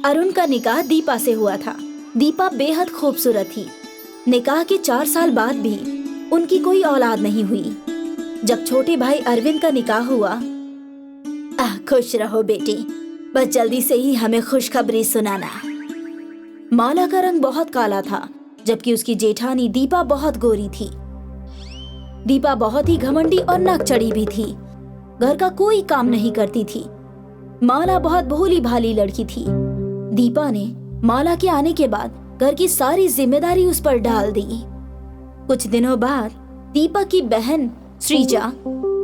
अरुण का निकाह दीपा से हुआ था। दीपा बेहद खूबसूरत थी। निकाह के 4 साल बाद भी उनकी कोई औलाद नहीं हुई। जब छोटे भाई अरविंद का निकाह हुआ, खुश रहो बेटी, बस जल्दी से ही हमें खुशखबरी सुनाना। माला का रंग बहुत काला था, जबकि उसकी जेठानी दीपा बहुत गोरी थी। दीपा बहुत ही घमंडी और नक चढ़ी भी थी। घर का कोई काम नहीं करती थी। माला बहुत भोली भाली लड़की थी। दीपा ने माला के आने के बाद घर की सारी जिम्मेदारी उस पर डाल दी। कुछ दिनों बाद दीपा की बहन श्रीजा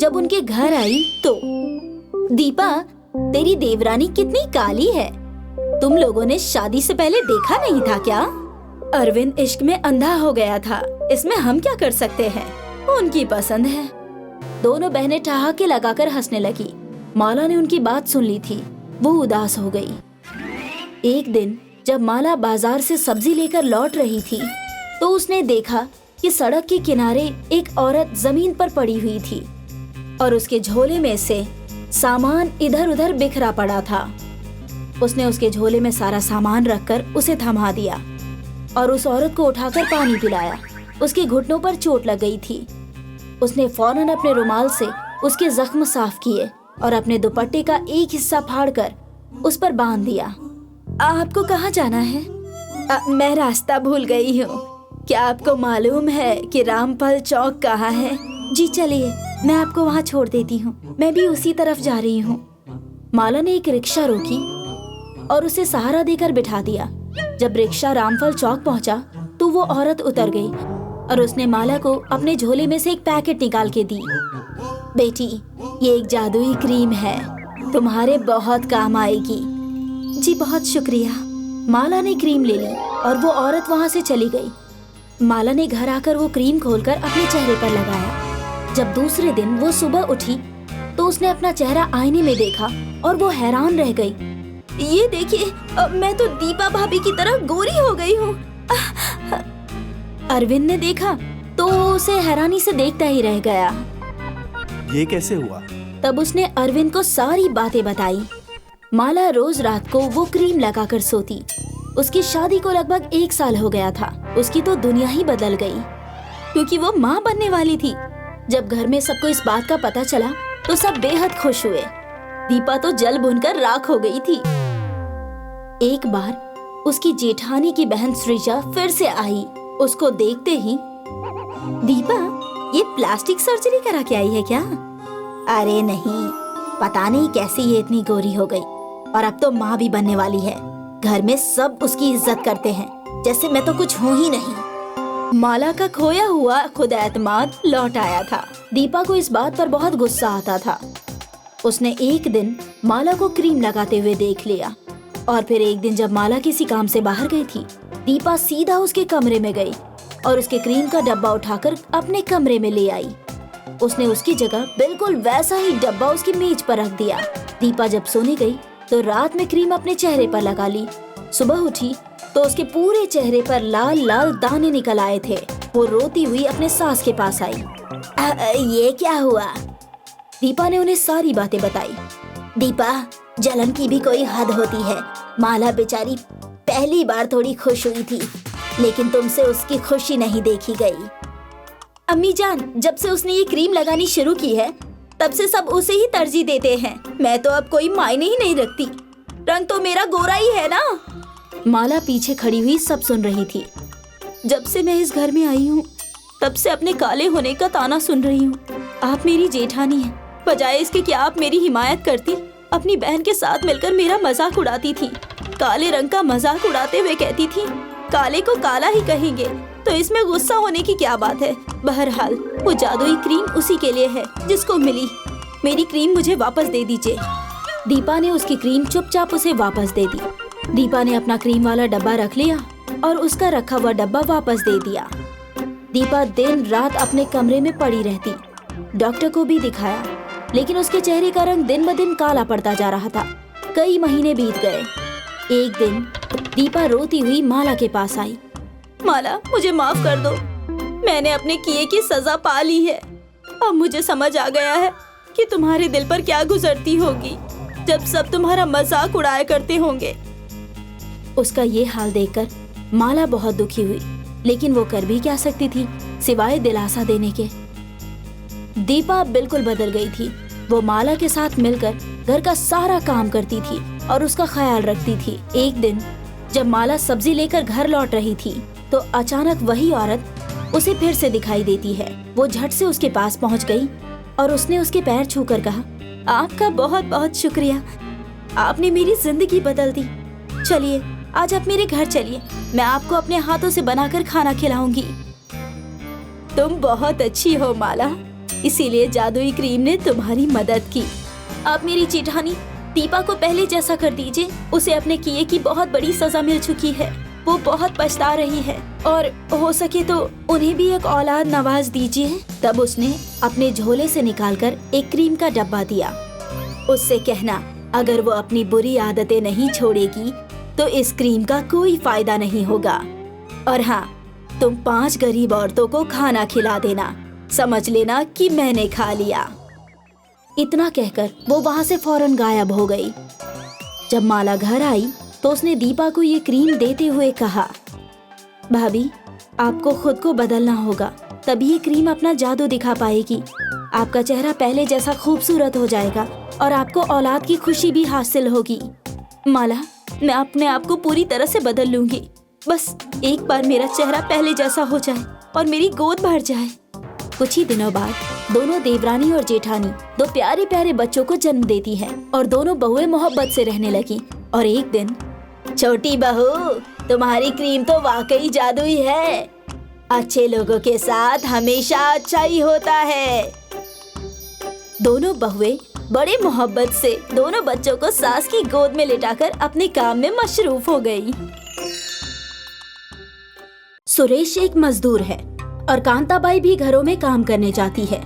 जब उनके घर आई तो, दीपा, तेरी देवरानी कितनी काली है, तुम लोगों ने शादी से पहले देखा नहीं था क्या? अरविंद इश्क में अंधा हो गया था, इसमें हम क्या कर सकते हैं, उनकी पसंद है। दोनों बहनें ठहाके लगाकर हंसने लगी। माला ने उनकी बात सुन ली थी, वो उदास हो गई। एक दिन जब माला बाजार से सब्जी लेकर लौट रही थी तो उसने देखा कि सड़क के किनारे एक औरत जमीन पर पड़ी हुई थी और उसके झोले में से सामान इधर उधर बिखरा पड़ा था। उसने उसके झोले में सारा सामान रखकर उसे थमा दिया और उस औरत को उठाकर पानी पिलाया। उसके घुटनों पर चोट लग गई थी। उसने फौरन अपने रुमाल से उसके जख्म साफ किए और अपने दुपट्टे का एक हिस्सा फाड़कर उस पर बांध दिया। आपको कहाँ जाना है? मैं रास्ता भूल गई हूँ। क्या आपको मालूम है कि रामफल चौक कहाँ है? जी चलिए, मैं आपको वहाँ छोड़ देती हूँ, मैं भी उसी तरफ जा रही हूँ। माला ने एक रिक्शा रोकी और उसे सहारा देकर बिठा दिया। जब रिक्शा रामफल चौक पहुँचा तो वो औरत उतर गई और उसने माला को अपने झोले में से एक पैकेट निकाल के दी। बेटी, ये एक जादुई क्रीम है, तुम्हारे बहुत काम आएगी। जी बहुत शुक्रिया। माला ने क्रीम ले ली और वो औरत वहाँ से चली गई। माला ने घर आकर वो क्रीम खोलकर अपने चेहरे पर लगाया। जब दूसरे दिन वो सुबह उठी तो उसने अपना चेहरा आईने में देखा और वो हैरान रह गई। ये देखिए, मैं तो दीपा भाभी की तरह गोरी हो गई हूँ। अरविंद ने देखा तो उसे हैरानी से देखता ही रह गया। ये कैसे हुआ? तब उसने अरविंद को सारी बातें बताई। माला रोज रात को वो क्रीम लगाकर सोती। उसकी शादी को लगभग 1 साल हो गया था। उसकी तो दुनिया ही बदल गई, क्योंकि वो माँ बनने वाली थी। जब घर में सबको इस बात का पता चला तो सब बेहद खुश हुए। दीपा तो जल भुनकर राख हो गई थी। एक बार उसकी जेठानी की बहन सृजा फिर से आई। उसको देखते ही, दीपा, ये प्लास्टिक सर्जरी करा के आई है क्या? अरे नहीं, पता नहीं कैसे ये इतनी गोरी हो गई और अब तो माँ भी बनने वाली है। घर में सब उसकी इज्जत करते हैं जैसे मैं तो कुछ हूँ ही नहीं। माला का खोया हुआ खुद एतमाद लौट आया था। दीपा को इस बात पर बहुत गुस्सा आता था। उसने एक दिन माला को क्रीम लगाते हुए देख लिया और फिर एक दिन जब माला किसी काम से बाहर गई थी, दीपा सीधा उसके कमरे में गई और उसके क्रीम का डब्बा उठाकर अपने कमरे में ले आई। उसने उसकी जगह बिल्कुल वैसा ही डब्बा उसकी मेज पर रख दिया। दीपा जब सोने गई तो रात में क्रीम अपने चेहरे पर लगा ली। सुबह उठी तो उसके पूरे चेहरे पर लाल लाल दाने निकल आए थे। वो रोती हुई अपने सास के पास आई। ये क्या हुआ? दीपा ने उन्हें सारी बातें बताई। दीपा, जलन की भी कोई हद होती है। माला बेचारी पहली बार थोड़ी खुश हुई थी, लेकिन तुमसे उसकी खुशी नहीं देखी गई। अम्मी जान, जब से उसने ये क्रीम लगानी शुरू की है तब से सब उसे ही तरजीह देते हैं। मैं तो अब कोई मायने ही नहीं रखती, रंग तो मेरा गोरा ही है ना। माला पीछे खड़ी हुई सब सुन रही थी। जब से मैं इस घर में आई हूँ तब से अपने काले होने का ताना सुन रही हूँ। आप मेरी जेठानी हैं, बजाय इसके कि आप मेरी हिमायत करती, अपनी बहन के साथ मिलकर मेरा मजाक उड़ाती थी। काले रंग का मजाक उड़ाते हुए कहती थी, काले को काला ही कहेंगे, तो इसमें गुस्सा होने की क्या बात है। बहरहाल वो जादुई क्रीम उसी के लिए है जिसको मिली। मेरी क्रीम मुझे वापस दे दीजिए। दीपा ने उसकी क्रीम चुपचाप उसे वापस दे दी। दीपा ने अपना क्रीम वाला डब्बा रख लिया और उसका रखा हुआ डब्बा वापस दे दिया। दीपा दिन रात अपने कमरे में पड़ी रहती। डॉक्टर को भी दिखाया, लेकिन उसके चेहरे का रंग दिन ब दिन काला पड़ता जा रहा था। कई महीने बीत गए। एक दिन दीपा रोती हुई माला के पास आई। माला, मुझे माफ कर दो, मैंने अपने किए की सजा पा ली है। अब मुझे समझ आ गया है कि तुम्हारे दिल पर क्या गुजरती होगी जब सब तुम्हारा मजाक उड़ाया करते होंगे। उसका ये हाल देखकर माला बहुत दुखी हुई, लेकिन वो कर भी क्या सकती थी सिवाय दिलासा देने के। दीपा बिल्कुल बदल गई थी। वो माला के साथ मिलकर घर का सारा काम करती थी और उसका ख्याल रखती थी। एक दिन जब माला सब्जी लेकर घर लौट रही थी तो अचानक वही औरत उसे फिर से दिखाई देती है। वो झट से उसके पास पहुंच गई और उसने उसके पैर छूकर कहा, आपका बहुत बहुत शुक्रिया, आपने मेरी जिंदगी बदल दी। चलिए आज आप मेरे घर चलिए, मैं आपको अपने हाथों से बनाकर खाना खिलाऊंगी। तुम बहुत अच्छी हो माला, इसीलिए जादुई क्रीम ने तुम्हारी मदद की। आप मेरी जेठानी दीपा को पहले जैसा कर दीजिए। उसे अपने किए की बहुत बड़ी सजा मिल चुकी है। वो बहुत पछता रही है और हो सके तो उन्हें भी एक औलाद नवाज दीजिए। तब उसने अपने झोले से निकालकर एक क्रीम का डब्बा दिया। उससे कहना, अगर वो अपनी बुरी आदतें नहीं छोड़ेगी तो इस क्रीम का कोई फायदा नहीं होगा। और हाँ, तुम 5 गरीब औरतों को खाना खिला देना, समझ लेना कि मैंने खा लिया। इतना कहकर वो वहाँ से फौरन गायब हो गई। जब माला घर आई तो उसने दीपा को ये क्रीम देते हुए कहा, भाभी आपको खुद को बदलना होगा, तभी ये क्रीम अपना जादू दिखा पाएगी। आपका चेहरा पहले जैसा खूबसूरत हो जाएगा और आपको औलाद की खुशी भी हासिल होगी। माला, मैं अपने आप को पूरी तरह से बदल लूंगी। बस एक बार मेरा चेहरा पहले जैसा हो जाए और मेरी गोद भर जाए। कुछ ही दिनों बाद दोनों देवरानी और जेठानी 2 प्यारे प्यारे बच्चों को जन्म देती है और दोनों बहुएं मोहब्बत से रहने लगी। और एक दिन, छोटी बहू, तुम्हारी क्रीम तो वाकई जादुई है। अच्छे लोगों के साथ हमेशा अच्छा ही होता है। दोनों बहुएं बड़े मोहब्बत से दोनों बच्चों को सास की गोद में लिटाकर अपने काम में मशरूफ हो गई। सुरेश एक मजदूर है और कांताबाई भी घरों में काम करने जाती है।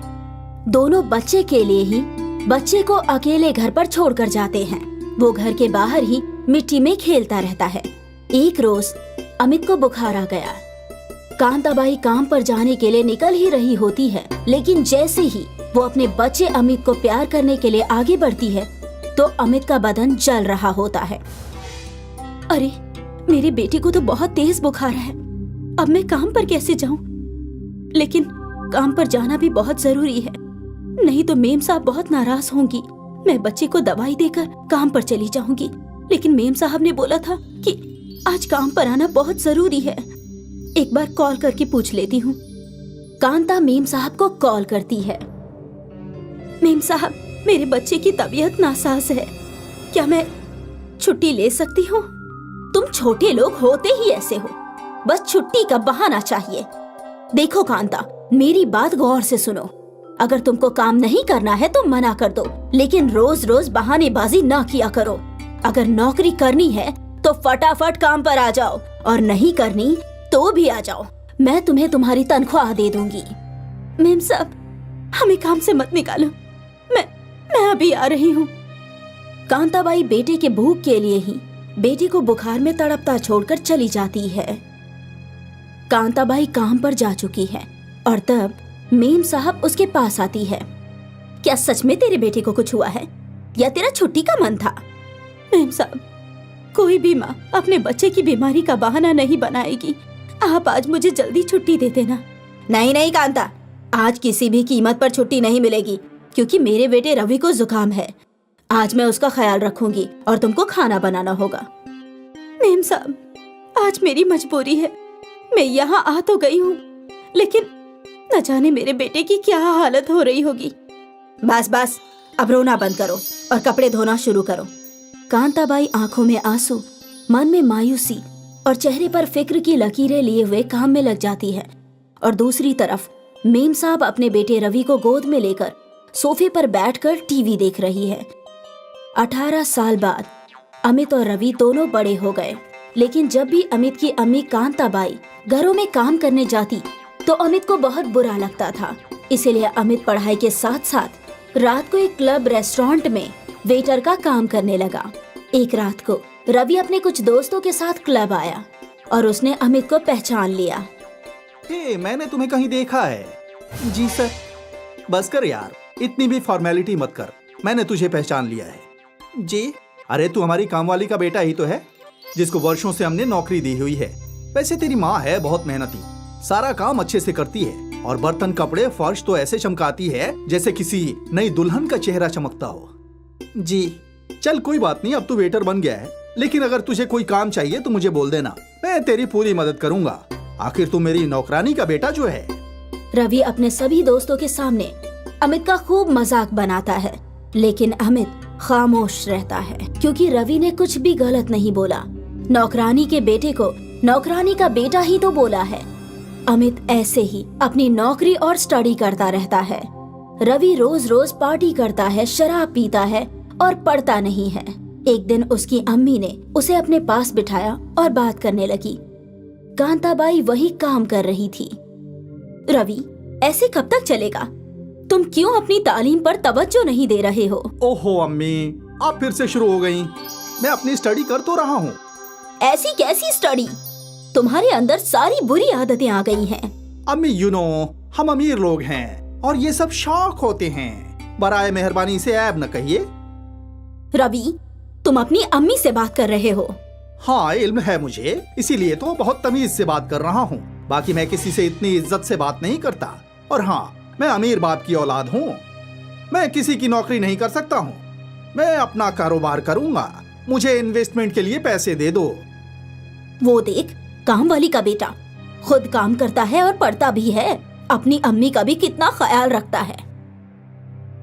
दोनों बच्चे के लिए ही बच्चे को अकेले घर पर छोड़कर जाते हैं। वो घर के बाहर ही मिट्टी में खेलता रहता है। एक रोज अमित को बुखार आ गया। कांताबाई काम पर जाने के लिए निकल ही रही होती है, लेकिन जैसे ही वो अपने बच्चे अमित को प्यार करने के लिए आगे बढ़ती है तो अमित का बदन जल रहा होता है। अरे, मेरे बेटे को तो बहुत तेज बुखार है, अब मैं काम पर कैसे जाऊं? लेकिन काम पर जाना भी बहुत जरूरी है, नहीं तो मेम साहब बहुत नाराज होंगी। मैं बच्चे को दवाई देकर काम पर चली जाऊंगी, लेकिन मेम साहब ने बोला था कि आज काम पर आना बहुत जरूरी है। एक बार कॉल करके पूछ लेती हूँ। कांता मेम साहब को कॉल करती है। मेम साहब, मेरे बच्चे की तबीयत नासाज है, क्या मैं छुट्टी ले सकती हूँ? तुम छोटे लोग होते ही ऐसे हो, बस छुट्टी का बहाना चाहिए। देखो कांता, मेरी बात गौर से सुनो। अगर तुमको काम नहीं करना है तो मना कर दो, लेकिन रोज रोज बहानेबाजी ना किया करो। अगर नौकरी करनी है तो फटाफट काम पर आ जाओ, और नहीं करनी तो भी आ जाओ। मैं तुम्हें तुम्हारी तनख्वाह दे दूंगी। मेम साहब, हमें काम से मत निकालो, मैं अभी आ रही हूँ। कांताबाई बेटे के भूख के लिए ही बेटी को बुखार में तड़पता छोड़कर चली जाती है। कांताबाई काम पर जा चुकी है और तब मेम साहब उसके पास आती है। क्या सच में तेरे बेटे को कुछ हुआ है या तेरा छुट्टी का मन था? मेम साहब, कोई भी माँ अपने बच्चे की बीमारी का बहाना नहीं बनाएगी। आप आज मुझे जल्दी छुट्टी दे देना। नहीं नहीं कांता, आज किसी भी कीमत पर छुट्टी नहीं मिलेगी, क्योंकि मेरे बेटे रवि को जुकाम है। आज मैं उसका ख्याल रखूंगी और तुमको खाना बनाना होगा। मेम साहब, आज मेरी मजबूरी है। मैं यहाँ आ तो गई हूँ, लेकिन न जाने मेरे बेटे की क्या हालत हो रही होगी। बस बस, अब रोना बंद करो और कपड़े धोना शुरू करो। कांताबाई आंखों में आंसू, मन में मायूसी और चेहरे पर फिक्र की लकीरें लिए हुए काम में लग जाती है। और दूसरी तरफ मेम साहब अपने बेटे रवि को गोद में लेकर सोफे पर बैठकर टीवी देख रही है। 18 साल बाद अमित और रवि दोनों बड़े हो गए, लेकिन जब भी अमित की अम्मी कांताबाई घरों में काम करने जाती तो अमित को बहुत बुरा लगता था। इसीलिए अमित पढ़ाई के साथ साथ रात को एक क्लब रेस्टोरेंट में वेटर का काम करने लगा। एक रात को रवि अपने कुछ दोस्तों के साथ क्लब आया और उसने अमित को पहचान लिया। हे, मैंने तुम्हें कहीं देखा है। जी सर। बस कर यार, इतनी भी फॉर्मेलिटी मत कर, मैंने तुझे पहचान लिया है। जी? अरे तू हमारी कामवाली का बेटा ही तो है। जिसको वर्षों से हमने नौकरी दी हुई है। वैसे तेरी माँ है बहुत मेहनती, सारा काम अच्छे से करती है और बर्तन कपड़े फर्श तो ऐसे चमकाती है जैसे किसी नई दुल्हन का चेहरा चमकता हो। जी चल कोई बात नहीं, अब तू वेटर बन गया है, लेकिन अगर तुझे कोई काम चाहिए तो मुझे बोल देना, मैं तेरी पूरी मदद करूंगा। आखिर तू मेरी नौकरानी का बेटा जो है। रवि अपने सभी दोस्तों के सामने अमित का खूब मजाक बनाता है, लेकिन अमित खामोश रहता है क्योंकि रवि ने कुछ भी गलत नहीं बोला। नौकरानी के बेटे को नौकरानी का बेटा ही तो बोला है। अमित ऐसे ही अपनी नौकरी और स्टडी करता रहता है। रवि रोज रोज पार्टी करता है, शराब पीता है और पढ़ता नहीं है। एक दिन उसकी अम्मी ने उसे अपने पास बिठाया और बात करने लगी। कांताबाई वही काम कर रही थी। रवि, ऐसे कब तक चलेगा? तुम क्यों अपनी तालीम पर तवज्जो नहीं दे रहे हो? ओहो अम्मी, आप फिर से शुरू हो गयी। मैं अपनी स्टडी कर तो रहा हूँ। ऐसी कैसी स्टडी? तुम्हारे अंदर सारी बुरी आदतें आ गई हैं। अम्मी यू नो, हम अमीर लोग हैं और ये सब शौक होते हैं। बराए मेहरबानी से ऐब न कहिए। रवि, तुम अपनी अम्मी से बात कर रहे हो? हाँ इल्म है मुझे, इसीलिए तो बहुत तमीज से बात कर रहा हूँ। बाकी मैं किसी से इतनी इज्जत से बात नहीं करता। और हाँ, मैं अमीर बाप की औलाद हूँ। मैं किसी की नौकरी नहीं कर सकता हूँ। मैं अपना कारोबार करूँगा। मुझे इन्वेस्टमेंट के लिए पैसे दे दो। वो देख, काम वाली का बेटा खुद काम करता है और पढ़ता भी है। अपनी अम्मी का भी कितना ख्याल रखता है।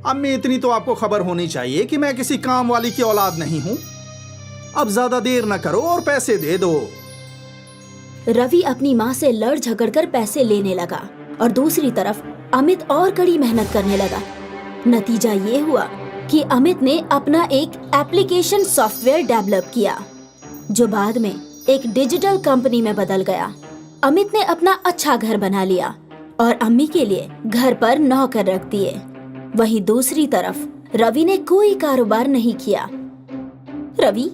अम्मी, इतनी तो आपको खबर होनी चाहिए कि मैं किसी काम वाली की औलाद नहीं हूँ। अब ज्यादा देर न करो और पैसे दे दो। रवि अपनी माँ से लड़ झगड़ कर पैसे लेने लगा और दूसरी तरफ अमित और कड़ी मेहनत करने लगा। नतीजा ये हुआ कि अमित ने अपना एक एप्लीकेशन सॉफ्टवेयर डेवलप किया जो बाद में एक डिजिटल कंपनी में बदल गया। अमित ने अपना अच्छा घर बना लिया और अम्मी के लिए घर पर नौकर रख दिए। वहीं दूसरी तरफ रवि ने कोई कारोबार नहीं किया। रवि,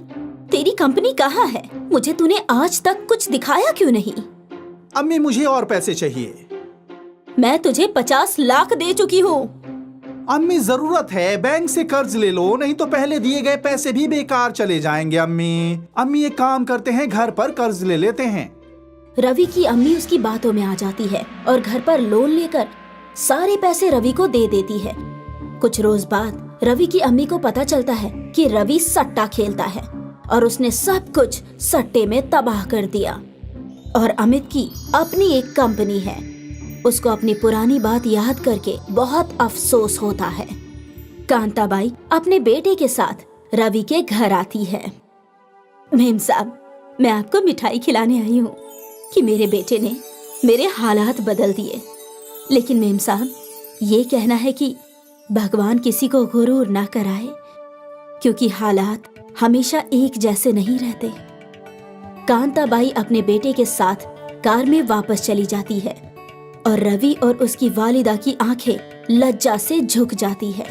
तेरी कंपनी कहाँ है? मुझे तूने आज तक कुछ दिखाया क्यों नहीं? अम्मी, मुझे और पैसे चाहिए। मैं तुझे 50 लाख दे चुकी हूँ। अम्मी, जरूरत है, बैंक से कर्ज ले लो, नहीं तो पहले दिए गए पैसे भी बेकार चले जाएंगे। अम्मी एक काम करते हैं, घर पर कर्ज ले लेते हैं। रवि की अम्मी उसकी बातों में आ जाती है और घर पर लोन लेकर सारे पैसे रवि को दे देती है। कुछ रोज बाद रवि की अम्मी को पता चलता है कि रवि सट्टा खेलता है और उसने सब कुछ सट्टे में तबाह कर दिया। और अमित की अपनी एक कंपनी है। उसको अपनी पुरानी बात याद करके बहुत अफसोस होता है। कांताबाई अपने बेटे के साथ रवि के घर आती है। मेम साहब, मैं आपको मिठाई खिलाने आई हूँ कि मेरे बेटे ने मेरे हालात बदल दिए। लेकिन मेम साहब, ये कहना है कि भगवान किसी को गुरूर ना कराए, क्योंकि हालात हमेशा एक जैसे नहीं रहते। कांताबाई अपने बेटे के साथ कार में वापस चली जाती है और रवि और उसकी वालिदा की आंखें लज्जा से झुक जाती है।